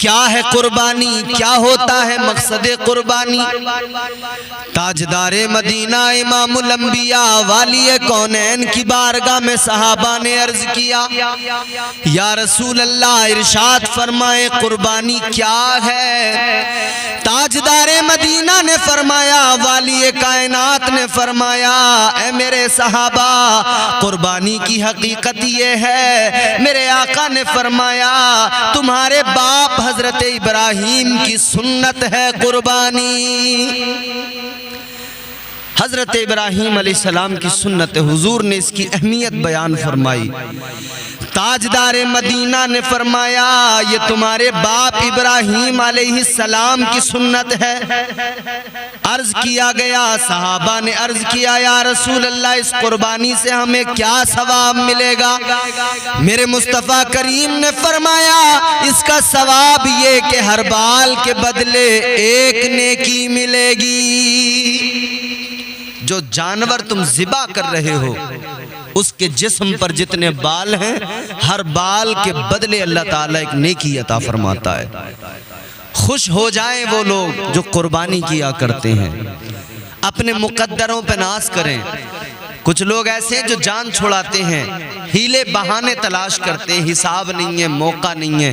क्या है कुर्बानी, क्या होता है मकसद कुर्बानी। ताजदारे मदीना इमामुल अंबिया वाली कौनैन की बारगाह में सहाबा ने अर्ज किया, या रसूल अल्लाह इरशाद फरमाए कुर्बानी क्या है। ताजदारे मदीना ने फरमाया, वाली कायनात ने फरमाया, ए मेरे सहाबा कुर्बानी की हकीकत ये है। मेरे आका ने फरमाया, तुम्हारे बाप हजरत इब्राहीम की सुन्नत है कुर्बानी। हजरत इब्राहीम अलैहिस्सलाम की सुन्नत, हुजूर ने इसकी अहमियत बयान फरमाई। ताजदारे मदीना ने फरमाया, ये तुम्हारे बाप इब्राहीम अलैहिस्सलाम की सुन्नत है। अर्ज किया गया, सहाबा ने अर्ज किया, या रसूल अल्लाह इस कुर्बानी से हमें क्या सवाब मिलेगा। मेरे मुस्तफ़ा करीम ने फरमाया, इसका सवाब ये कि हर बाल के बदले एक नेकी मिलेगी। जो जानवर तुम ज़िबा कर रहे हो उसके जिस्म पर जितने बाल हैं, हर बाल के बदले अल्लाह ताला एक नेकी अता फरमाता है। खुश हो जाएं वो लोग जो कुर्बानी किया करते हैं, अपने मुकद्दरों पे नाज करें। कुछ लोग ऐसे जो जान छुड़ाते हैं, हीले बहाने तलाश करते हैं, हिसाब नहीं है, मौका नहीं है।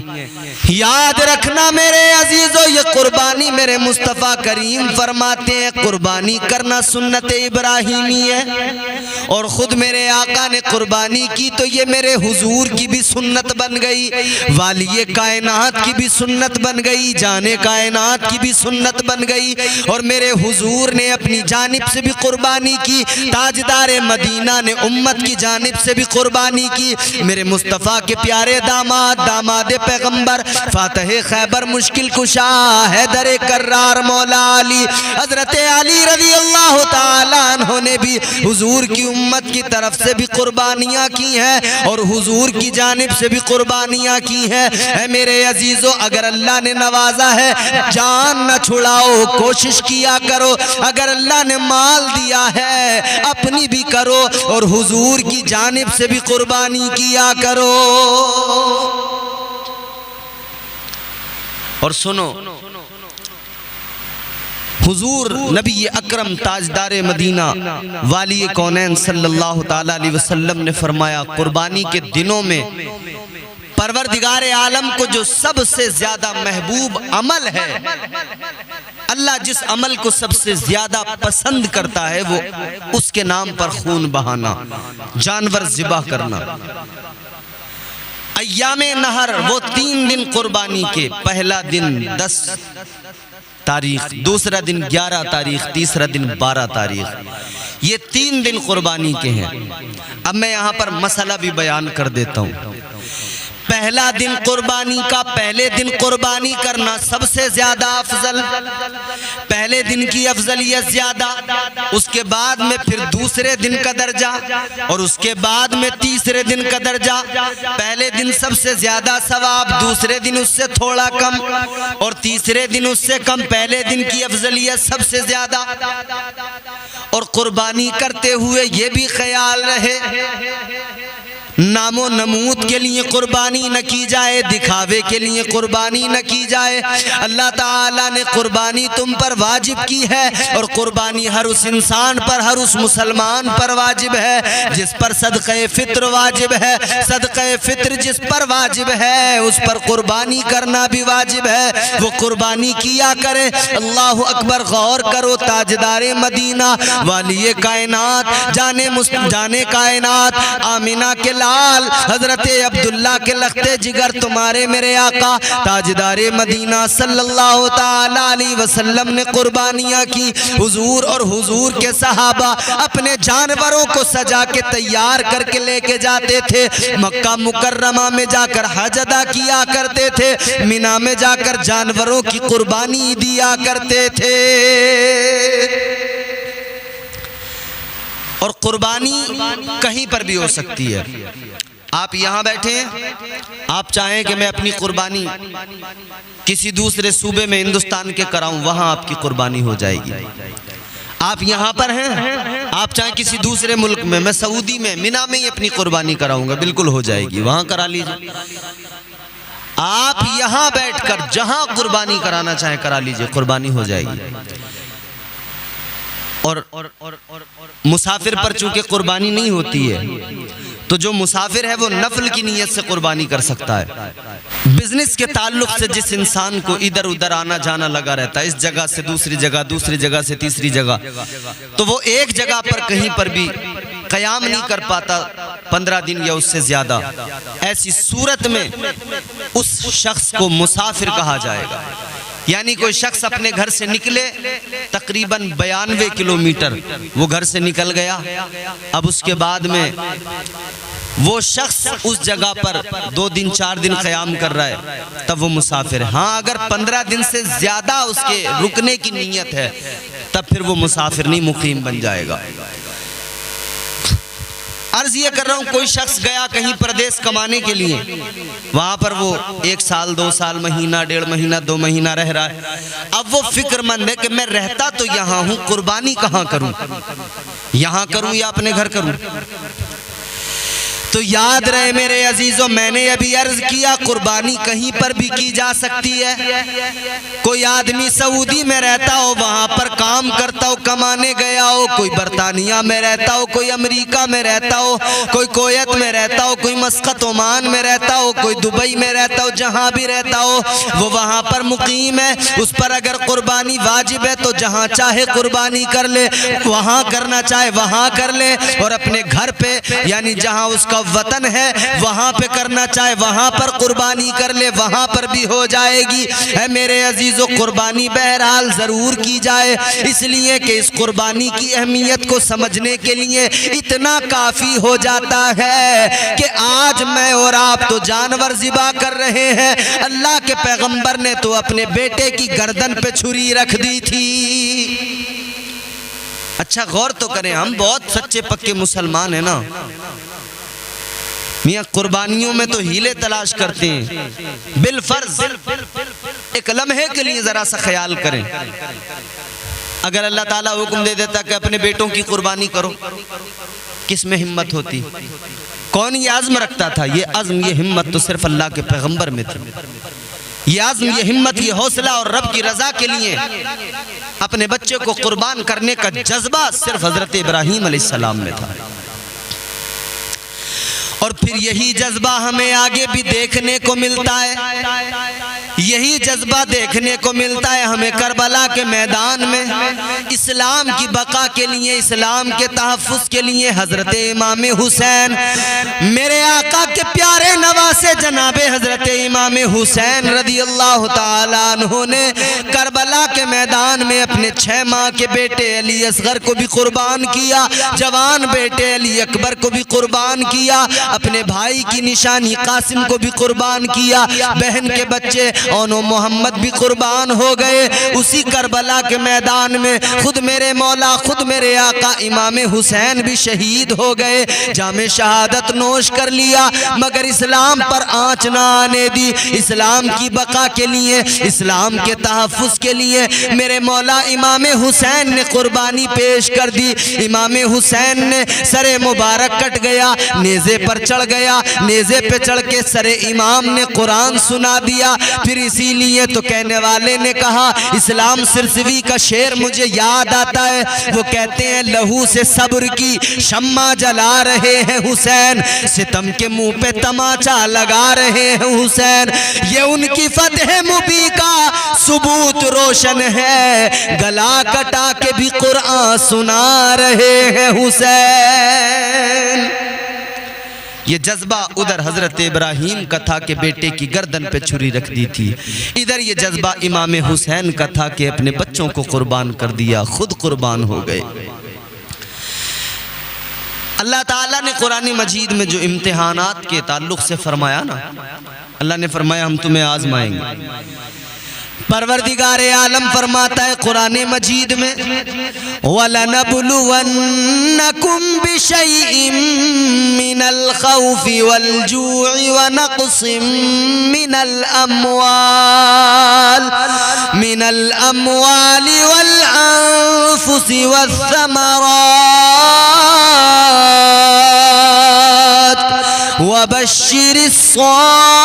याद रखना मेरे अजीजों, ये कुर्बानी मेरे मुस्तफ़ा करीम फरमाते हैं कुर्बानी करना सुन्नत इब्राहीमी है। और खुद मेरे आका ने कुर्बानी की तो ये मेरे हुजूर की भी सुन्नत बन गई, वाली कायनात की भी सुन्नत बन गई, जाने कायनात की भी सुन्नत बन गई। और मेरे हुजूर ने अपनी जानिब से भी कुर्बानी की, ताजदार मदीना ने उम्मत की जानिब से भी कुर्बानी की। मेरे मुस्तफ़ा के प्यारे दामाद, दामाद पैगंबर, फातह खैबर, मुश्किल कुशा, हैदर कर्रार, मौला अली, हजरत अली रज़ी अल्लाह ताला अन्हु ने भी हुजूर की उम्मत की तरफ से भी कुर्बानियाँ की हैं और हुजूर की जानिब से भी कुर्बानियाँ की हैं। मेरे अजीजों, अगर अल्लाह ने नवाजा है, जान न छुड़ाओ, कोशिश किया करो। अगर अल्लाह ने माल दिया है, अपनी भी करो और हुजूर की जानिब से भी कुर्बानी किया करो। और सुनो, हुजूर नबी अकरम ताजदारे मदीना वाली कौनैन सल्लल्लाहु ताला अलैहि वसल्लम ने फरमाया, कुर्बानी के दिनों में परवरदिगारे आलम को जो सबसे ज्यादा महबूब अमल है, अल्लाह जिस अमल को सबसे ज्यादा पसंद करता है, वो उसके नाम पर खून बहाना, जानवर ज़िबा करना। अय्यामे नहर, वो 3 दिन कुर्बानी के, पहला दिन 10 तारीख, दूसरा दिन 11 तारीख, तीसरा दिन 12 तारीख, ये 3 दिन कुर्बानी के हैं। अब मैं यहाँ पर मसला भी बयान कर देता हूँ। पहला दिन कुर्बानी का, पहले दिन कुर्बानी करना सबसे ज्यादा अफजल, पहले दिन की अफजलियत ज्यादा, उसके बाद में फिर दूसरे दिन का दर्जा और उसके बाद में तीसरे दिन का दर्जा। पहले दिन सबसे ज्यादा सवाब, दूसरे दिन उससे थोड़ा कम और तीसरे दिन उससे कम। पहले दिन की अफजलियत सबसे ज्यादा। और कुर्बानी करते हुए ये भी ख्याल रहे, नामो नमूद के लिए कुर्बानी न की जाए, दिखावे के लिए कुर्बानी न की जाए। अल्लाह ताला ने कुर्बानी तुम पर वाजिब की है और कुर्बानी हर उस इंसान पर, हर उस मुसलमान पर वाजिब है जिस पर सदक़े फित्र वाजिब है। सदक़े फित्र जिस पर वाजिब है उस पर कुर्बानी करना भी वाजिब है, वो कुर्बानी किया करे। अल्लाहु अकबर। गौर करो, ताजदारे मदीना वाली कायनात, जाने कायनात, आमिना के हजरत अब्दुल्ला के लखते जिगर, तुम्हारे मेरे आका ताजदारे मदीना सल्लल्लाहु ताला अलैहि वसल्लम ने कुर्बानियाँ की। हुजूर और हुजूर के सहाबा अपने जानवरों को सजा के तैयार करके लेके जाते थे। मक्का मुकर्रमा में जाकर हज अदा किया करते थे, मिना में जाकर जानवरों की कुर्बानी दिया करते थे। और कुर्बानी कहीं पर भी हो सकती है। आप यहाँ बैठे हैं, आप चाहें कि मैं अपनी कुर्बानी किसी दूसरे सूबे में हिंदुस्तान के कराऊं, वहाँ आपकी कुर्बानी हो जाएगी। आप यहाँ पर हैं, आप चाहें किसी दूसरे मुल्क में, मैं सऊदी में मिना में ही अपनी कुर्बानी कराऊंगा, बिल्कुल हो जाएगी, वहाँ करा लीजिए। आप यहां बैठकर जहां कुर्बानी कराना चाहे करा लीजिए, कुर्बानी हो जाएगी। और मुसाफिर पर चूंकि कुर्बानी नहीं होती है, तो जो मुसाफिर है वो नफल की नीयत से कुर्बानी कर सकता है। बिजनेस के ताल्लुक से जिस इंसान को इधर उधर आना जाना लगा रहता है, इस जगह से दूसरी जगह, दूसरी जगह से तीसरी जगह, तो वो एक जगह पर कहीं पर भी कयाम नहीं कर पाता 15 दिन या उससे ज्यादा। ऐसी सूरत में उस शख्स को मुसाफिर कहा जाएगा। यानी कोई शख्स अपने घर से निकले, तकरीबन 92 किलोमीटर वो घर से निकल गया, अब उसके बाद में वो शख्स उस जगह पर 2 दिन 4 दिन क़याम कर रहा है, तब वो मुसाफिर है। हाँ, अगर 15 दिन से ज्यादा उसके रुकने की नीयत है, तब फिर वो मुसाफिर नहीं, मुकीम बन जाएगा। अर्ज ये कर रहा हूं, कोई शख्स गया कहीं प्रदेश कमाने के लिए, वहां पर वो 1 साल 2 साल, महीना 1.5 महीना 2 महीना रह रहा है। अब वो फिक्रमंद है कि मैं रहता तो यहां हूं, कुर्बानी कहां करूं, यहां करूं या अपने घर करूं। तो याद रहे मेरे अजीजों, मैंने अभी अर्ज किया कुर्बानी कहीं पर भी की जा सकती है। कोई आदमी सऊदी में रहता हो, वहां पर काम करता हो, कमाने गया हो, कोई बरतानिया में रहता हो, कोई अमेरिका में रहता हो, कोई कोयत में रहता हो, कोई मस्कत ओमान में रहता हो, कोई दुबई में रहता हो, जहां भी रहता हो वो वहां पर मुकीम है। उस पर अगर कुर्बानी वाजिब है तो जहां चाहे कुर्बानी कर ले, वहां करना चाहे वहां कर ले, और अपने घर पे यानी जहां उसका वतन है वहां पे करना चाहे वहां पर कुर्बानी कर ले, वहां पर भी हो जाएगी। है मेरे अजीजों, कुर्बानी बहरहाल जरूर की जाए, इसलिए कि इस कुर्बानी की अहमियत को समझने के लिए इतना काफी हो जाता है कि आज मैं और आप तो जानवर ज़िबा कर रहे हैं, अल्लाह के पैगंबर ने तो अपने बेटे की गर्दन पे छुरी रख दी थी। अच्छा गौर तो करें, हम बहुत सच्चे पक्के मुसलमान हैं ना, मियाँ कुर्बानियों में तो हीले तलाश करते हैं। बिल फर्ज एक लम्हे के लिए जरा सा ख्याल करें, अगर अल्लाह ताला हुक्म दे देता कि अपने बेटों की कुर्बानी करो, किस में हिम्मत होती? कौन ये आज़म रखता था? ये आज़म ये हिम्मत तो सिर्फ अल्लाह के पैगंबर में थी। ये आज़म ये हिम्मत ये हौसला और रब की रजा के लिए अपने बच्चे को कुर्बान करने का जज्बा सिर्फ हजरत इब्राहीम अलैहिस्सलाम में था। और फिर यही जज्बा हमें आगे भी देखने को मिलता है, यही जज्बा देखने को मिलता है हमें करबला के मैदान में। इस्लाम की बका के लिए, इस्लाम के तहफ़्फ़ुज़ के लिए हज़रत इमाम हुसैन, मेरे आका के प्यारे नवासे जनाबे हज़रत इमाम हुसैन रज़ियल्लाहु ताला अन्हु ने करबला के मैदान में अपने 6 माह के बेटे अली असगर को भी कुर्बान किया, जवान बेटे अली अकबर को भी कुर्बान किया, अपने भाई की निशानी कासिम को भी कुर्बान किया, बहन के बच्चे ओनो मोहम्मद भी कुर्बान हो गए। उसी करबला के मैदान में खुद मेरे मौला, खुद मेरे आका इमाम हुसैन भी शहीद हो गए, जामे शहादत नोश कर लिया, मगर इस्लाम पर आँच ना आने दी। इस्लाम की बका के लिए, इस्लाम के तहफ़्फ़ुज़ के लिए मेरे मौला इमाम हुसैन ने कुर्बानी पेश कर दी। इमाम हुसैन ने सरे मुबारक कट गया, नेज़े पर चढ़ गया, नेज़े पे चढ़ के सरे इमाम ने कुरान सुना दिया। फिर इसीलिए तो कहने वाले ने कहा, इस्लाम सिरसवी का शेर मुझे याद आता है, वो कहते हैं लहू से सब्र की शम्मा जला रहे हैं हुसैन, सितम के मुंह पे तमाचा लगा रहे हैं हुसैन, ये उनकी फतह मुबी का सबूत रोशन है, गला कटा के भी कुरान सुना रहे हैं हुसैन। ये जज्बा उधर हजरत इब्राहीम का था कि बेटे की गर्दन पे छुरी रख दी थी, इधर ये जज्बा इमाम हुसैन का था कि अपने बच्चों को कुर्बान कर दिया, खुद कुर्बान हो गए। अल्लाह ताला ने कुरान मजीद में जो इम्तिहानात के ताल्लुक से फरमाया ना, अल्लाह ने फरमाया हम तुम्हें आजमाएंगे। परवरदिगार आलम फरमाता है कुरान मजीद में, वलनबलुवन्नकुम बिशैइन मिनल खौफि वल जू'i व नक़्सिम मिनल अम्वालि वल अनफुसि वस्समरात वबश्शिरिस साबिरीन।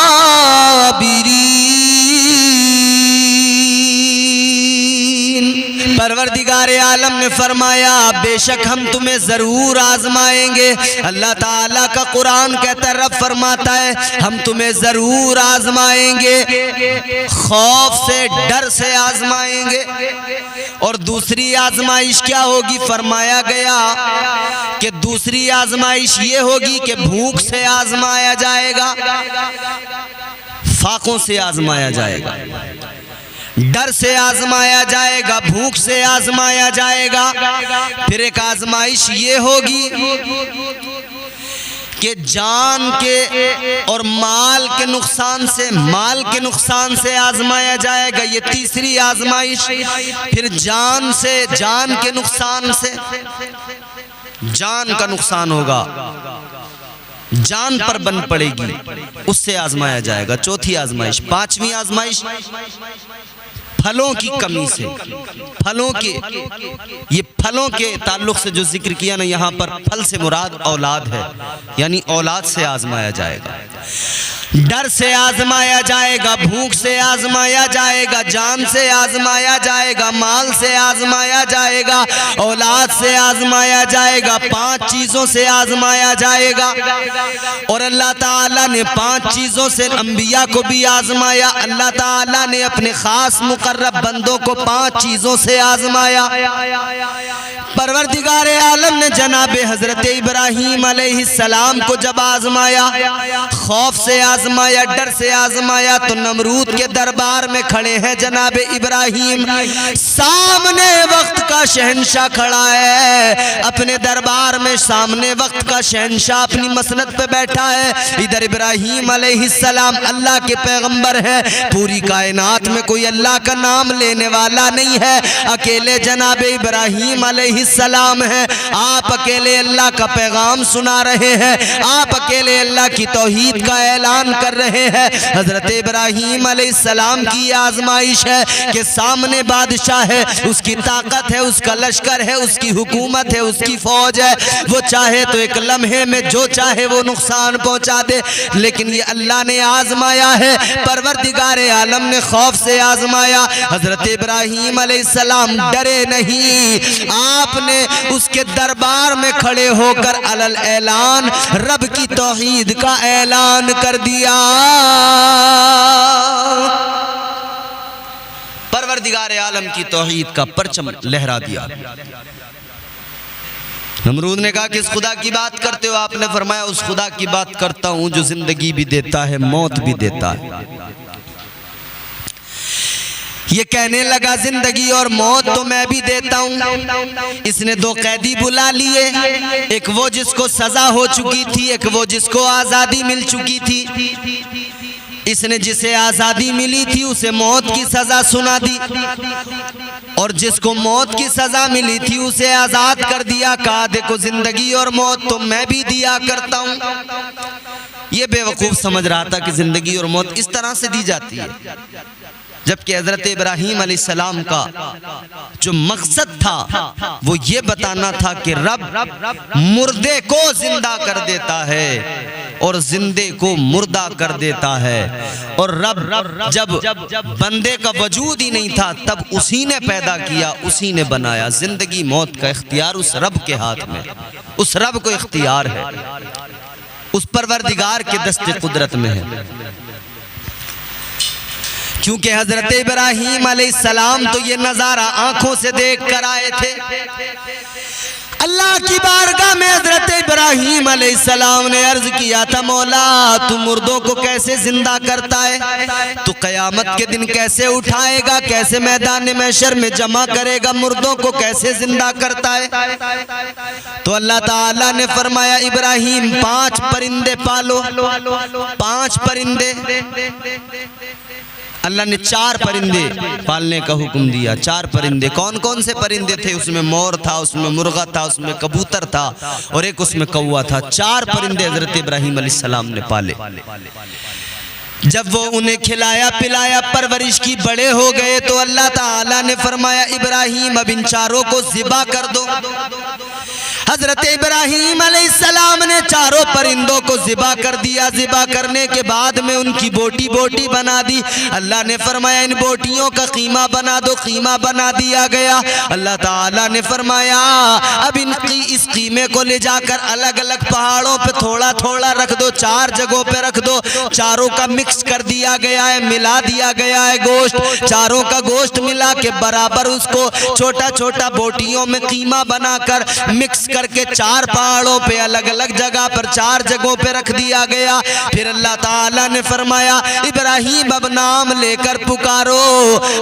परवरदिगार आलम ने फरमाया बेशक हम तुम्हें जरूर आजमाएंगे। अल्लाह ताला का कुरान कहता है, रब फरमाता है हम तुम्हें जरूर आजमाएंगे, खौफ से डर से आजमाएंगे। और दूसरी आजमाइश क्या होगी? फरमाया गया कि दूसरी आजमाइश ये होगी कि भूख से आजमाया जाएगा, फाकों से आजमाया जाएगा, डर से आजमाया जाएगा, भूख से आजमाया जाएगा। फिर एक आजमाइश ये होगी कि जान के और माल के नुकसान से आजमाया जाएगा। ये तीसरी आजमाइश। फिर जान के नुकसान से, जान का नुकसान होगा, जान पर बन पड़ेगी, उससे आजमाया जाएगा। चौथी आजमाइश। पांचवी आजमाइश फलों की कमी से, ये फलों के ताल्लुक से जो जिक्र किया ना, यहाँ पर फल से मुराद औलाद है, यानी औलाद से आजमाया जाएगा, डर से आजमाया जाएगा, भूख से आजमाया जाएगा, जान से आजमाया जाएगा, माल से आजमाया जाएगा, औलाद से आजमाया जाएगा, 5 चीजों से आजमाया जाएगा। और अल्लाह ताला ने 5 चीजों से अंबिया को भी आजमाया। अल्लाह ताला ने अपने खास मुकर्रब बंदों को 5 चीजों से आजमाया। परवरदिगार आलम ने जनाबे हजरत इब्राहीम अलैहिस्सलाम को जब आजमाया, खौफ से आजमाया, डर से आजमाया, तो नमरूद के दरबार में खड़े हैं जनाबे इब्राहीम, सामने वक्त का शहंशाह खड़ा है अपने दरबार में, सामने वक्त का शहंशाह अपनी मसनद पे बैठा है। इधर इब्राहीम अलैहिस्सलाम अल्लाह के पैगंबर है, पूरी कायनात में कोई अल्लाह का नाम लेने वाला नहीं है, अकेले जनाबे इब्राहीम अलैहिस्सलाम है। आप अकेले अल्लाह का पैगाम सुना रहे हैं, आप अकेले अल्लाह की तौहीद का ऐलान कर रहे हैं। हजरत इब्राहीम अलैहिस्सलाम की आजमाइश है कि सामने बादशाह है, उसकी ताकत है, उसका लश्कर है, उसकी हुकूमत है, उसकी फौज है, वो चाहे तो एक लम्हे में जो चाहे वो नुकसान पहुंचा दे, लेकिन ये अल्लाह ने आजमाया है। परवरदिगार आलम ने खौफ से आजमाया। हजरत इब्राहीम अलैहिस्सलाम डरे नहीं, आपने उसके दरबार में खड़े होकर अलल ऐलान रब की तौहीद का ऐलान कर दिया। परवरदिगार आलम की तौहीद का परचम लहरा दिया। नमरूद ने कहा किस खुदा की बात करते हो? आपने फरमाया उस खुदा की बात करता हूं जो जिंदगी भी देता है, मौत भी देता है। ये कहने लगा जिंदगी और मौत तो मैं भी देता हूं। इसने 2 कैदी बुला लिए, एक वो जिसको सजा हो चुकी थी, एक वो जिसको आजादी मिल चुकी थी। इसने जिसे आजादी मिली थी उसे मौत की सजा सुना दी, और जिसको मौत की सजा मिली थी उसे आजाद कर दिया। कहा देखो जिंदगी और मौत तो मैं भी दिया करता हूं। ये बेवकूफ समझ रहा था कि जिंदगी और मौत इस तरह से दी जाती है, जबकि हजरत इब्राहीम अलैहिस्सलाम का जो मकसद था वो ये बताना था कि रब मुर्दे को जिंदा कर देता है और जिंदे को मुर्दा कर देता है। और रब जब बंदे का वजूद ही नहीं था तब उसी ने पैदा किया, उसी ने बनाया। जिंदगी मौत का इख्तियार उस रब के हाथ में, उस रब को इख्तियार है, उस परवरदिगार के दस्ते कुदरत में है। क्योंकि हजरत इब्राहीम अलैहिस्सलाम तो ये नजारा आंखों से देख कर आए थे। अल्लाह की बारगाह में हजरत इब्राहीम अलैहिस्सलाम ने अर्ज किया था, मौला तू मुर्दों को कैसे जिंदा करता है, तू कयामत के दिन कैसे उठाएगा, कैसे मैदान महशर में जमा करेगा, मुर्दों को कैसे जिंदा करता है। तो अल्लाह ताला ने फरमाया इब्राहीम 5 परिंदे पालो। 5 परिंदे, अल्लाह ने 4 परिंदे पालने का हुक्म दिया। 4 परिंदे, कौन कौन से परिंदे थे? उसमें मोर था, उसमें मुर्गा था, उसमें कबूतर था और एक उसमें कौवा था। 4 परिंदे हजरत इब्राहीम अलैहिस्सलाम ने पाले। जब वो उन्हें खिलाया पिलाया परवरिश की, बड़े हो गए, तो अल्लाह ताला ने फरमाया इब्राहीम अब इन 4 को ज़िबा कर दो। हजरत इब्राहीम अलैहिस्सलाम ने 4 परिंदों को ज़िबा कर दिया। ज़िबा करने के बाद में उनकी बोटी बोटी बना दी। अल्लाह ने फरमाया इन बोटियों का कीमा बना दो। कीमा बना दिया गया। अल्लाह ताला ने फरमाया अब इस कीमे को ले जाकर अलग अलग पहाड़ों पे थोड़ा थोड़ा रख दो, 4 जगहों पे रख दो। चारों का मिक्स कर दिया गया है, मिला दिया गया है गोश्त। चारों का गोश्त मिला के बराबर उसको छोटा छोटा बोटियों में कीमा बनाकर मिक्स करके 4 पहाड़ों पे अलग अलग जगह पर 4 जगहों पे रख दिया गया। फिर अल्लाह ताला ने फरमाया इब्राहिम अब नाम लेकर पुकारो,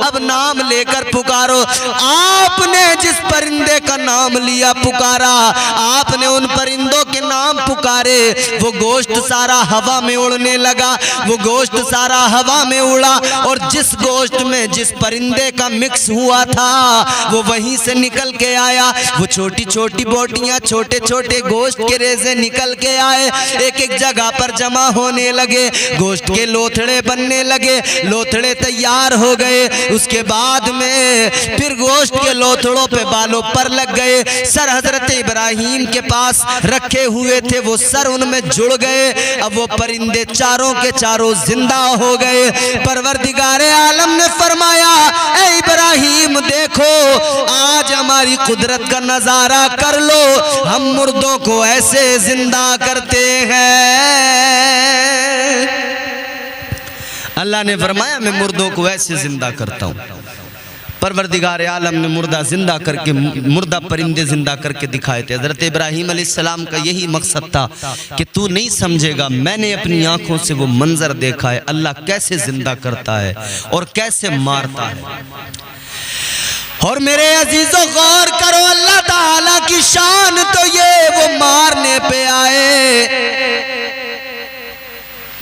अब नाम लेकर पुकारो। आपने जिस परिंदे का नाम लिया पुकारा, आपने उन परिंदों के नाम पुकारे, वो गोश्त सारा हवा में उड़ने लगा। वो गोश्त सारा हवा में उड़ा और जिस गोश्त में जिस परिंदे का मिक्स हुआ था वो वहीं से निकल के आया। वो छोटी छोटी बोटियां, छोटे छोटे गोश्त के रेज़े निकल के आए, एक एक जगह पर जमा होने लगे। गोश्त के लोथड़े बनने लगे, लोथड़े तैयार हो गए। उसके बाद में फिर गोश्त के लोथड़ों पे बालों पर लग गए। सर हजरत इब्राहिम के पास रखे हुए थे, वो सर उनमें जुड़ गए। अब वो परिंदे चारों के चारों जिंदा हो गए। परवरदिगारे आलम ने फरमाया ए इब्राहिम देखो आज हमारी कुदरत का नजारा कर लो, हम मुर्दों को ऐसे जिंदा करते हैं। अल्लाह ने फरमाया मैं मुर्दों को ऐसे जिंदा करता हूँ। परवरदिगार आलम ने मुर्दा जिंदा करके, मुर्दा परिंदे जिंदा करके दिखाए थे। हज़रत इब्राहीम अलैहिस्सलाम का यही मकसद था कि तू नहीं समझेगा, मैंने अपनी आंखों से वो मंजर देखा है, अल्लाह कैसे जिंदा करता है और कैसे मारता है। और मेरे अजीजों गौर करो, अल्लाह ताला की शान तो ये वो मारने पे आए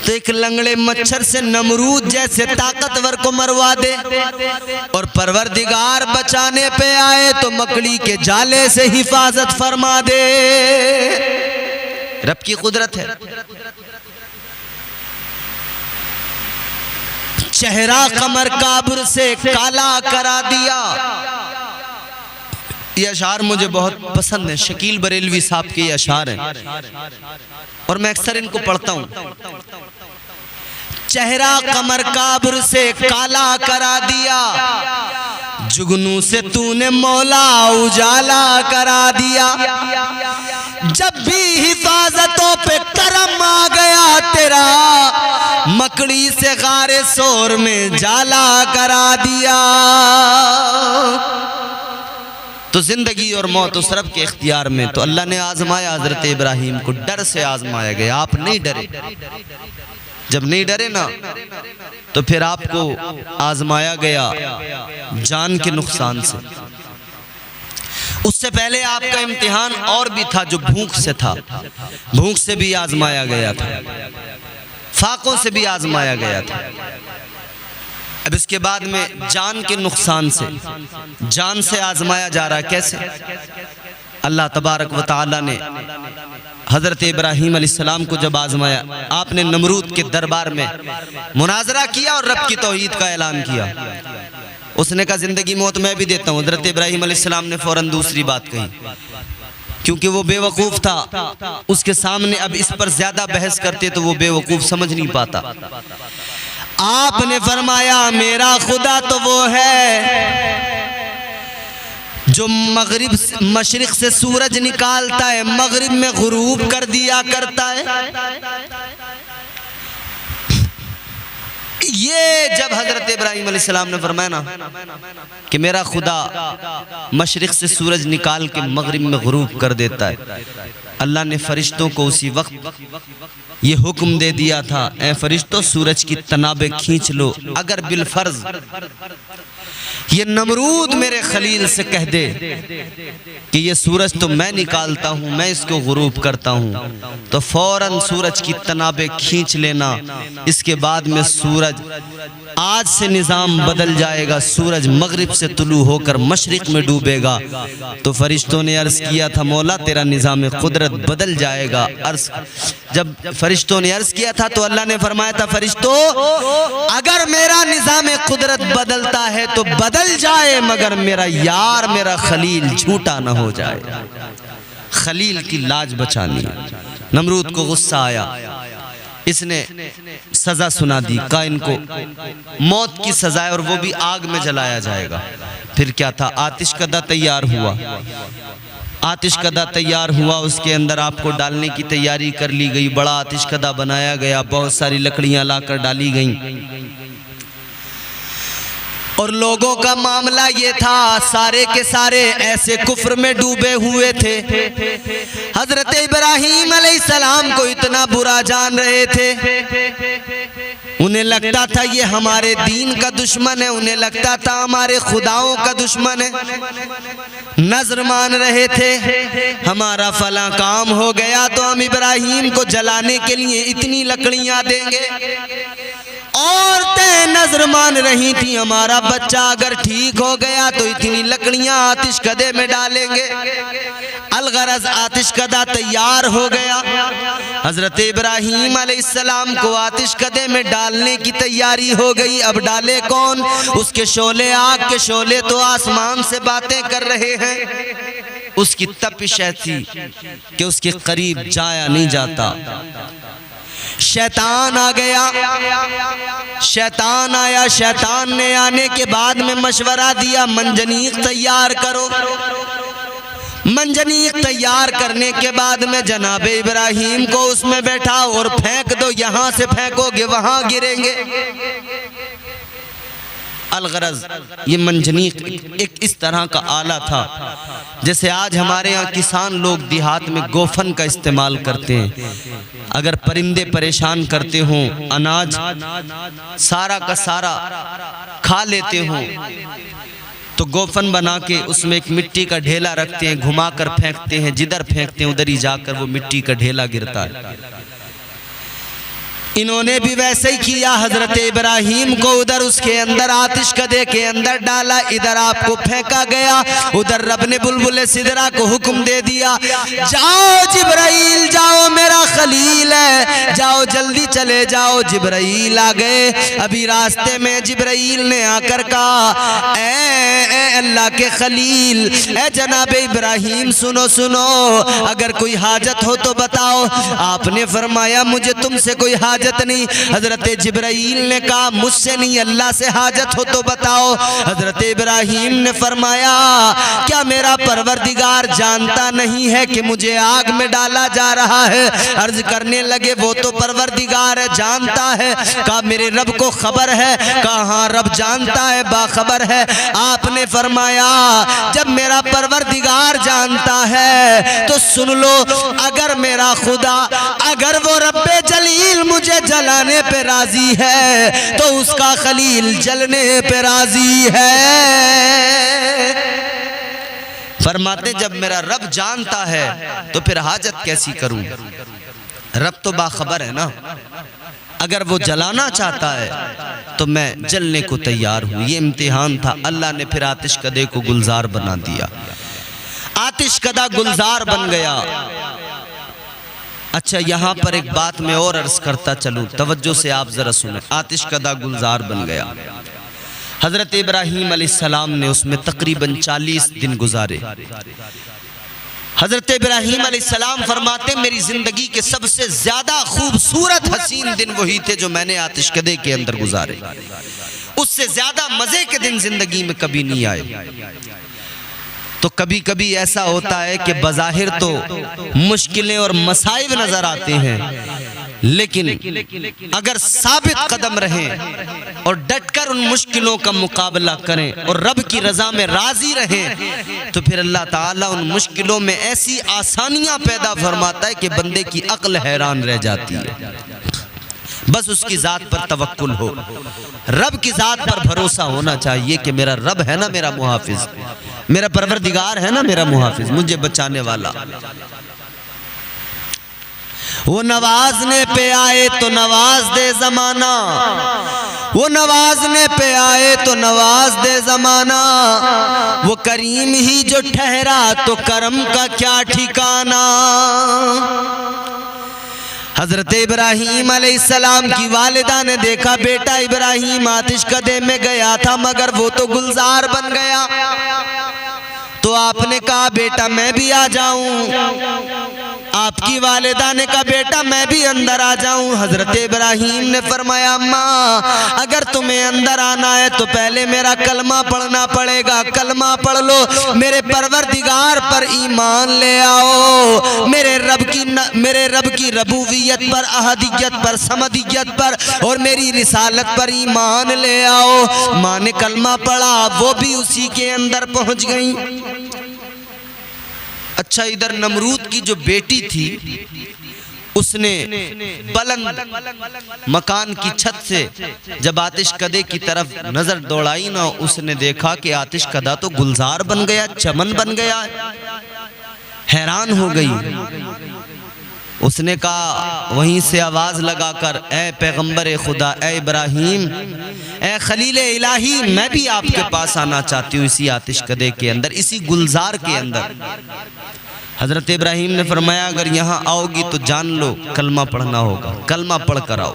तो एक लंगड़े मच्छर से नमरूद जैसे ताकतवर को मरवा दे, और परवरदिगार बचाने पे आए तो मकड़ी के जाले से हिफाजत फरमा दे। रब की कुदरत है। चेहरा कमर काबुर से काला करा दिया। ये अशार मुझे बहुत पसंद है, शकील बरेलवी साहब के ये अशार हैं और मैं अक्सर इनको पढ़ता हूँ। चेहरा कमर काबुर से काला करा दिया, जुगनू से तूने मौला उजाला करा दिया। जब भी हिफाजतों पे करम आ गया तेरा, मकड़ी से गारे सोर में जाला करा दिया। तो जिंदगी और मौत उस रब के इख्तियार में। तो अल्लाह ने आजमाया हजरत इब्राहिम को, डर से आजमाया गया। आप नहीं डरे, जब नहीं डरे ना तो फिर आपको आजमाया गया जान के नुकसान से। उससे पहले आपका इम्तिहान और भी था जो भूख से था, भूख से भी आजमाया गया था, फाकों से भी आजमाया गया था। अब इसके बाद में जान के नुकसान से, जान से आजमाया जा रहा है। कैसे? अल्लाह तबारक व तआला ने हज़रत इब्राहीम अलैहिस्सलाम को जब आजमाया, आपने नमरूद के दरबार में मुनाजरा किया और रब की तौहीद का ऐलान किया। उसने कहा जिंदगी मौत मैं भी देता हूँ। हज़रत इब्राहीम अलैहिस्सलाम ने फौरन दूसरी बात कही, क्योंकि वो बेवकूफ़ था। उसके सामने अब इस पर ज्यादा बहस करते तो वो बेवकूफ़ समझ नहीं पाता। आपने फरमाया मेरा खुदा तो वो है जो मगरिब मशरिक से सूरज निकालता है, मगरिब में गुरूब कर दिया करता है। ये जब हजरत इब्राहीम अलैहिस्सलाम ने फरमाया ना कि मेरा खुदा मशरिक से सूरज निकाल के मगरिब में गुरूब कर देता है, अल्लाह ने फरिश्तों को उसी वक्त ये हुक्म दे दिया था, ए फरिश्तों सूरज की तनाबे खींच लो। अगर बिलफर्ज ये नमरूद मेरे खलील से कह दे कि ये सूरज तो मैं निकालता हूँ, मैं इसको गुरूब करता हूँ, तो फौरन सूरज की तनाबे खींच लेना। इसके बाद में सूरज आज से निज़ाम बदल जाएगा, सूरज मगरिब से तुलू होकर मशरिक में डूबेगा। तो फरिश्तों ने अर्ज़ किया था मौला तेरा निज़ाम कुदरत बदल जाएगा। अर्ज़ जब फरिश्तों ने अर्ज़ किया था तो अल्लाह ने फरमाया था फरिश्तों अगर मेरा निज़ाम कुदरत बदलता है तो बदल जाए, मगर मेरा यार मेरा खलील झूठा ना हो जाए। खलील की लाज बचानी है। नमरूद को गुस्सा आया, इसने सजा सुना दी, कहा इनको मौत की सजा है और वो भी आग में जलाया जाएगा। फिर क्या था, आतिशकदा तैयार हुआ। आतिशकदा तैयार हुआ, उसके अंदर आपको डालने की तैयारी कर ली गई। बड़ा आतिशकदा बनाया गया, बहुत सारी लकड़ियां लाकर डाली गईं। और लोगों का मामला ये था, सारे के सारे ऐसे कुफ्र में डूबे हुए थे। हजरत इब्राहीम अलैहिस्सलाम को इतना बुरा जान रहे थे, उन्हें लगता था ये हमारे दीन का दुश्मन है, उन्हें लगता था हमारे खुदाओं का दुश्मन है। नजर मान रहे थे, हमारा फला काम हो गया तो हम इब्राहीम को जलाने के लिए इतनी लकड़ियां देंगे। औरतें नजर मान रही थी, हमारा बच्चा अगर ठीक हो गया तो इतनी लकड़ियां आतिशकदे में डालेंगे। अलगरज आतिशकदा तैयार हो गया। हजरत इब्राहीम अलैहिस्सलाम को आतिशकदे में डालने की तैयारी हो गई। अब डाले कौन? उसके शोले, आग के शोले तो आसमान से बातें कर रहे हैं। उसकी तपिश ऐसी कि उसके करीब जाया नहीं जाता। शैतान आ गया, शैतान आया। शैतान ने आने के बाद में मशवरा दिया, मंजनीक तैयार करो। मंजनीक तैयार करने के बाद में जनाबे इब्राहीम को उसमें बैठाओ और फेंक दो, यहां से फेंकोगे वहां गिरेंगे। अलगरज ये मंजनीक एक इस तरह का आला था जैसे आज हमारे यहाँ किसान लोग देहात में गोफन का इस्तेमाल करते हैं। अगर परिंदे परेशान करते हों, अनाज सारा का सारा खा लेते हों, तो गोफन बना के उसमें एक मिट्टी का ढेला रखते हैं, घुमाकर फेंकते हैं, जिधर फेंकते हैं उधर ही जाकर वो मिट्टी का ढेला गिरता है। इन्होंने भी वैसे ही किया। हजरत इब्राहीम को उधर उसके अंदर आतिशकदे के अंदर डाला, इधर आपको फेंका गया, उधर रब ने बुलबुल सिदरा को हुक्म दे दिया, जाओ जिब्राईल जाओ, मेरा खलील है, जाओ जल्दी चले जाओ। जिब्राईल आ गए। अभी रास्ते में जिब्राईल ने आकर कहा, ए अल्लाह के खलील, ए जनाबे इब्राहीम सुनो सुनो, अगर कोई हाजत हो तो बताओ। आपने फरमाया मुझे तुमसे कोई हाजत नहीं। हजरत जिब्राईल ने कहा मुझसे नहीं, अल्लाह से हाजत हो तो बताओ। हजरत इब्राहीम ने फरमाया क्या मेरा परवरदिगार जानता नहीं है कि मुझे आग में डाला जा रहा है? अर्ज करने लगे वो तो परवरदिगार है, जानता है। कहा मेरे रब को खबर है? कहा हाँ रब जानता है, बाखबर है। आपने फरमाया जब मेरा परवरदिगार जानता है तो सुन लो, अगर मेरा खुदा, अगर वो रब्बे जलील मुझे जलाने पे राजी है तो उसका खलील जलने पे राजी है। फरमाते जब मेरा रब जानता है तो फिर हाजत कैसी करूं? रब तो बाखबर है ना। अगर वो जलाना चाहता है तो मैं जलने को तैयार हूं। ये इम्तिहान था। अल्लाह ने फिर आतिशकदे को गुलजार बना दिया। आतिशकदा गुलजार बन गया। अच्छा, यहाँ पर एक बात मैं और अर्ज करता चलूं, तवज्जो से आप जरा सुने। आतिशकदा गुलजार बन गया। हजरत इब्राहीम अलैहिस्सलाम ने उसमें तकरीबन 40 दिन गुजारे। हजरत इब्राहीम अलैहिस्सलाम फरमाते मेरी जिंदगी के सबसे ज्यादा खूबसूरत हसीन दिन वही थे जो मैंने आतिशकदे के अंदर गुजारे। उससे ज्यादा मजे के दिन जिंदगी में कभी नहीं आए। तो कभी कभी ऐसा होता है कि बज़ाहिर तो मुश्किलें और मसाइब नजर आते हैं, लेकिन अगर साबित कदम रहें और डटकर उन मुश्किलों का मुकाबला करें और रब की रजा में राजी रहें तो फिर अल्लाह ताला उन मुश्किलों में ऐसी आसानियां पैदा फरमाता है कि बंदे की अक्ल हैरान रह जाती है। बस उसकी जात पर तवक्कुल हो, रब की जात पर भरोसा होना चाहिए कि मेरा रब है ना मेरा मुहाफिज, मेरा परवरदिगार है ना मेरा मुहाफिज, मुझे बचाने वाला। वो नवाजने पे आए तो नवाज दे जमाना, वो नवाजने पे आए तो नवाज दे जमाना। वो करीम ही जो ठहरा तो करम का क्या ठिकाना। हजरत इब्राहीम अलैहिस्सलाम की वालिदा ने देखा बेटा इब्राहीम आतिशकदे में गया था मगर वो तो गुलजार बन गया। तो आपने कहा बेटा मैं भी आ जाऊं। आपकी वालिदा ने कहा बेटा मैं भी अंदर आ जाऊं। हजरत इब्राहीम ने फरमाया माँ अगर तुम्हें अंदर आना है तो पहले मेरा कलमा पढ़ना पड़ेगा। कलमा पढ़ लो, मेरे परवरदिगार पर ईमान ले आओ, मेरे रब की रबूबियत पर, अहदियत पर, समदियत पर और मेरी रिसालत पर ईमान ले आओ। माँ ने कलमा पढ़ा, वो भी उसी के अंदर पहुंच गई। अच्छा, इधर नमरूद की जो बेटी थी उसने बुलंद मकान की छत से जब आतिशकदे की तरफ नजर दौड़ाई ना, उसने देखा कि आतिशकदा तो गुलजार बन गया, चमन बन गया। हैरान हो गई। उसने कहा वहीं से आवाज लगाकर, ए पैगंबर खुदा, ए इब्राहीम, ए खलील इलाही, मैं भी आपके पास आना चाहती हूँ, इसी आतिशकदे के अंदर, इसी गुलजार के अंदर। हजरत इब्राहीम ने फरमाया अगर यहाँ आओगी तो जान लो कलमा पढ़ना होगा, कलमा पढ़ कर आओ।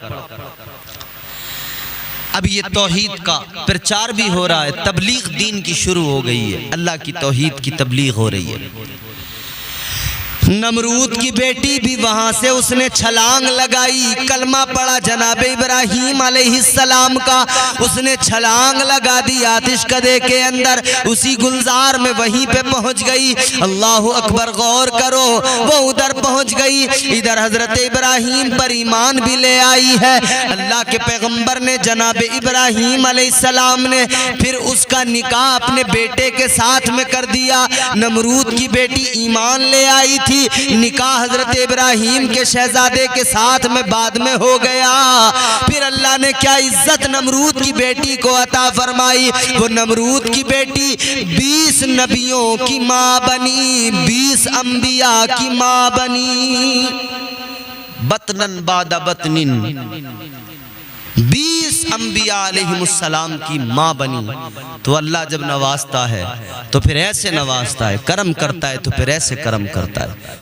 अब ये तौहीद का प्रचार भी हो रहा है, तबलीग दीन की शुरू हो गई है, अल्लाह की तौहीद की तबलीग हो रही है। नमरूद की बेटी भी वहां से उसने छलांग लगाई, कलमा पढ़ा जनाब इब्राहीम अलैहिस्सलाम का, उसने छलांग लगा दी आतिशकदे के अंदर, उसी गुलजार में वहीं पे पहुंच गई। अल्लाह अकबर, गौर करो, वो उधर पहुंच गई, इधर हजरत इब्राहीम पर ईमान भी ले आई है। अल्लाह के पैगंबर ने, जनाब इब्राहीम अलैहिस्सलाम ने फिर उसका निकाह अपने बेटे के साथ में कर दिया। नमरूद की बेटी ईमान ले आई थी, निकाह हजरत इब्राहीम के शहजादे के साथ में बाद में हो गया। फिर अल्लाह ने क्या इज्जत नमरूद की बेटी को अता फरमाई। वो नमरूद की बेटी 20 नबियों की माँ बनी, 20 अंबिया की माँ बनी। बतनन बादा बतनिन, 20 अंबिया अलैहिमुस्सलाम की माँ बनी। तो अल्लाह जब नवाजता है तो फिर ऐसे नवाजता है, करम करता है तो फिर ऐसे करम करता है।